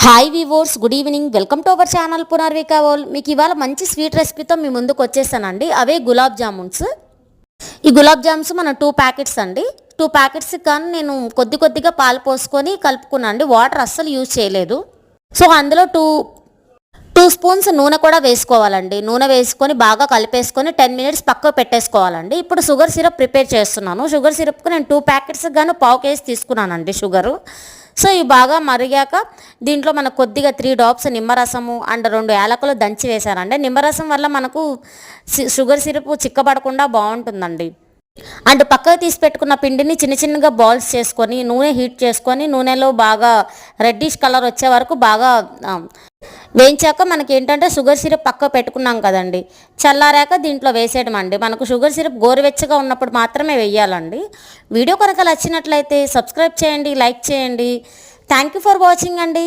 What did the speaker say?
Hi weavers, good evening. Welcome to our channel Punarvika world. మీకు ఇవాళ మంచి స్వీట్ రెసిపీతో మీ ముందుకు వచ్చేసానండి. అవే గులాబ్ జామున్స్. ఈ గులాబ్ జామ్స్ మన 2 ప్యాకెట్స్ అండి. 2 ప్యాకెట్స్ కానీ నేను కొద్దిగా పాలు పోసుకొని కలుపుకున్నాను అండి. వాటర్ అస్సలు యూజ్ చేయలేదు. సో అందులో టూ స్పూన్స్ నూనె కూడా వేసుకోవాలండి. నూనె వేసుకొని బాగా కలిపేసుకొని 10 మినిట్స్ పక్కకు పెట్టేసుకోవాలండి. ఇప్పుడు షుగర్ సిరప్ ప్రిపేర్ చేస్తున్నాను. షుగర్ సిరప్కి నేను 2 ప్యాకెట్స్ గాను పావు కేజీ తీసుకున్నానండి షుగరు. సో ఇవి బాగా మరిగాక దీంట్లో మనకు కొద్దిగా 3 డ్రాప్స్ నిమ్మరసము అండ్ 2 యాలకులు దంచి వేశానండి. నిమ్మరసం వల్ల మనకు షుగర్ సిరప్ చిక్కబడకుండా బాగుంటుందండి. అండ్ పక్కకు తీసి పెట్టుకున్న పిండిని చిన్నగా బాల్స్ చేసుకొని నూనె హీట్ చేసుకొని నూనెలో బాగా రెడ్డిష్ కలర్ వచ్చే వరకు బాగా వేయించాక మనకి ఏంటంటే షుగర్ సిరప్ పక్క పెట్టుకున్నాం కదండి, చల్లారాక దీంట్లో వేసేయడం అండి. మనకు షుగర్ సిరప్ గోరువెచ్చగా ఉన్నప్పుడు మాత్రమే వేయాలండి. వీడియో కనుక నచ్చినట్లయితే సబ్స్క్రైబ్ చేయండి, లైక్ చేయండి. థ్యాంక్ యూ ఫర్ వాచింగ్ అండి.